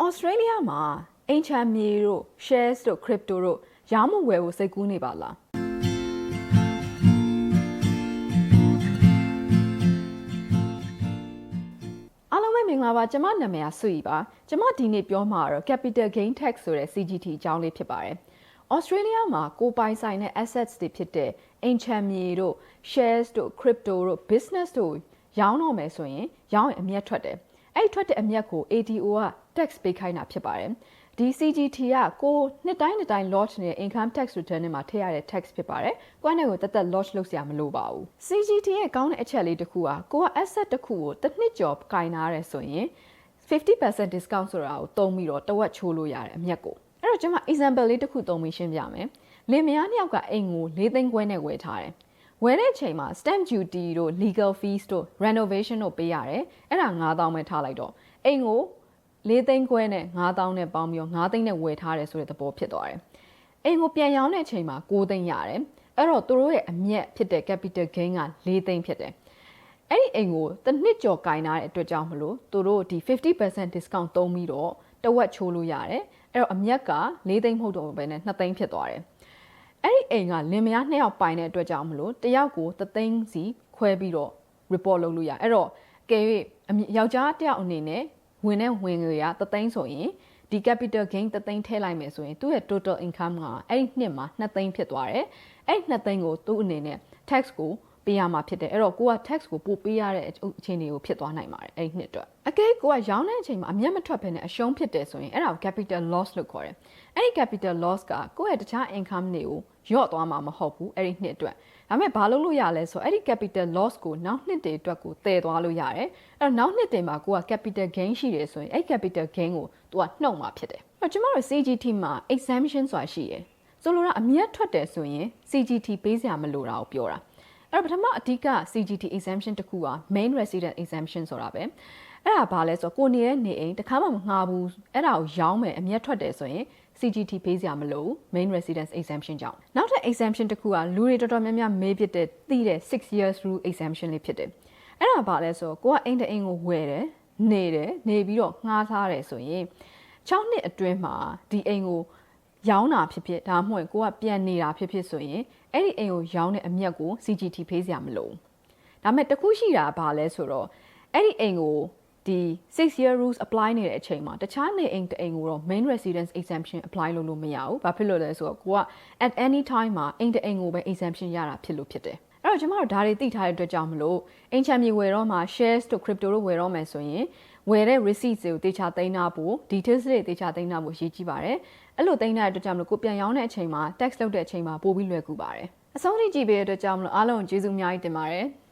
Australia မှာအိမ်ချမ်းမြေတို့ shares တို့ crypto တို့ရောင်းမဝယ်ဖို့စိတ်ကူးနေပါလားအားလုံးပဲမင်္ဂလာပါကျွန်မနာမည်ဆွေပါကျွန်မဒီနေ့ပြောမှာတော့ capital gain tax ဆိုတဲ့ CGT အကြောင်းလေးဖြစ်ပါတယ်Australia မှာကိုပိုင်ဆိုင်တဲ့ assets တွေဖြစ်တဲ့အိမ်ချမ်းမြေတို့ shares တို့ crypto တို့ business တို့ရောင်းတော့မယ်ဆိုရင်ရောင်းရင်အမြတ်ထွက်တယ်အဲ့ထွက်တဲ့အမြတ်ကို ATO က tax ပေးခိုင်းတာဖြစ်ပါတယ်ဒီ CGT ကကိုနှစ်တိုင်း launch နေတဲ့ income tax return နဲ့မှာထည့်ရတဲ့ tax ဖြစ်ပါတယ်။ကိုယ့်နဲ့ကိုတက် launch လုပ်စရာမလိုပါဘူး။ CGT ရဲ့ကောင်းတဲ့အချက်လေးတစ်ခုကကိုက asset တစ်ခုကိုတစ်နှစ်ကျော်ကင်နာရတယ်ဆိုရင်50% discount ဆိုတာကိုသုံးပြီးတော့တဝက်ချိုးလို့ရတယ်အမြတ်ကို။အဲ့တော့ကျွန်မ example လေးတစ်ခုသုံးပြီးရှင်းပြမယ်။လင်မယားနှစ်ယောက်ကအိမ်ကို4သိန်းခွဲနဲ့ဝယ်ထားတယ်။ဝယ်တဲ့အချိန်မှာ stamp duty တို့ legal fees တို့ renovation တို့ပေးရတယ်။အဲ့ဒါ9000ပဲထားလိုက်တော့အိမ်ကို4သိန်းခွဲနဲ့9000နဲ့ပေါင်းပြီးတော့9သိန်းနဲ့ဝယ်ထားတယ်ဆိုတဲ့သဘောဖြစ်သွားတယ်။အိမ်ကိုပြန်ရောင်းတဲ့အချိန်မှာ9သိန်းရတယ်။အဲ့တော့သူတို့ရဲ့အမြတ်ဖြစ်တဲ့ capital gain က4သိန်းဖြစ်တယ်။အဲ့ဒီအိမ်ကိုတစ်နှစ်ကျော်ကင်ထားတဲ့အတွက်ကြောင့်မလို့သူတို့ဒီ50% discount သုံးပြီးတော့တဝက်ချိုးလို့ရတယ်။အဲ့တော့အမြတ်က4သိန်းမဟုတ်တော့ဘဲနဲ့2သိန်းဖြစ်သွားတယ်။အဲ့ဒီအိမ်ကလင်မယား2ယောက်ပိုင်တဲ့အတွက်ကြောင့်မလို့တစ်ယောက်ကို3သိန်းစီခွဲပြီးတော့ report လုပ်လို့ရ။အဲ့တော့ကဲ၍ယောက်ျားတစ်ယောက်အနေနဲ့ဝင်တဲ့ဝင်ငွေက3သိန်းဆိုရင်ဒီ capital gain 3သိန်းထည့်လိုက်မယ်ဆိုရင်သူ့ရဲ့ total income ကအဲ့ဒီနှစ်မှာ2သိန်းဖြစ်သွားတယ်အဲ့ဒီ2သိန်းကိုသူ့အနေနဲ့ tax ကိုပေးရမှာဖြစ်တယ်အဲ့တော့ကိုက tax ကိုပို့ပေးရတဲ့အခြေအနေကိုဖြစ်သွားနိုင်ပါတယ်အဲ့ဒီနှစ်အတွက်အကဲကိုကရောင်းတဲ့အချိန်မှာအမြတ်မထွက်ဘဲနဲ့အရှုံးဖြစ်တယ်ဆိုရင်အဲ့ဒါကို capital loss လို့ခေါ်တယ်အဲ့ဒီ capital loss ကကိုယ့်ရဲ့တခြား income တွေကိုယော့သွားမှာမဟုတ်ဘူးအဲ့ဒီနှစ်အတွက်ဒါပေမဲ့ဘာလုပ်လို့ရလဲဆိုအဲ့ဒီ capital loss ကိုနောက်နှစ်တွေအတွက်ကိုတည်သွားလို့ရတယ်အဲ့တော့နောက်နှစ်တွေမှာကိုက capital gain ရှိတယ်ဆိုရင်အဲ့ capital gain ကိုသူကနှုတ်မှာဖြစ်တယ်အဲ့တော့ကျမတို့ CGT မှာ exemption ဆိုတာရှိတယ်ဆိုလိုတာအမြတ်ထွက်တယ်ဆိုရင် CGT ပေးစရာမလိုတာကိုပြောတာအဲ့တော့ပထမအဓိက CGT exemption တစ်ခုက main resident exemption ဆိုတာပဲအဲ့ဒါဘာလဲဆိုတော့ကိုနေတဲ့နေအိမ်တခါမှမငှားဘူးအဲ့ဒါကိုရောင်းမယ်အမြတ်ထွက်တယ်ဆိုရင်CGT ပေးစရာမလို main residence exemption ကြောင့်နောက်ထပ် exemption တစ်ခုကလူတွေတော်တော်များများမေးဖြစ်တဲ့သိတဲ့6 years rule exemption လေးဖြစ်တယ်အဲ့ဒါဘာလဲဆိုတော့ကိုကအိမ်တအိမ်ကိုဝယ်တယ်နေပြီးတော့ငှားထားတယ်ဆိုရင်6နှစ်အတွင်းမှာဒီအိမ်ကိုရောင်းတာဖြစ်ဖြစ်ဒါမှမဟုတ်ကိုကပြန်နေတာဖြစ်ဖြစ်ဆိုရင်အဲ့ဒီအိမ်ကိုရောင်းတဲ့အမြတ်ကို CGT ပေးစရာမလိုဒါပေမဲ့တခုရှိတာဘာလဲဆိုတော့အဲ့ဒီအိမ်ကိုဒီ6 year rules apply နေတဲ့အချိန်မှာတခြားနေအိမ်တအိမ်ကိုတော့ main residence exemption apply လုပ်လို့မရဘူး။ဘာဖြစ်လို့လဲဆိုတော့ကိုက at any time မှာအိမ်တအိမ်ကိုပဲ exemption ရတာဖြစ်လို့ဖြစ်တယ်။အဲ့တော့ကျွန်တော်တို့ဒါတွေသိထားတဲ့အတွက်ကြောင့်မလို့အိမ်ချမ်းမြေဝယ်တော့မှာ shares တို့ crypto တို့ဝယ်တော့မယ်ဆိုရင်ဝယ်တဲ့ receipt တွေကိုတေချာသိမ်းထားဖို့ details တွေတေချာသိမ်းထားဖို့ရည်ကြီးပါတယ်။အဲ့လိုသိမ်းထားတဲ့အတွက်ကြောင့်မလို့ကိုပြန်ရောင်းတဲ့အချိန်မှာ tax လုပ်တဲ့အချိန်မှာပို့ပြီးလွယ်ကူပါတယ်။အဆုံးထိကြည့်ပေးတဲ့အတွက်ကြောင့်မလို့အားလုံးကျေးဇူးအများကြီးတင်ပါတယ်။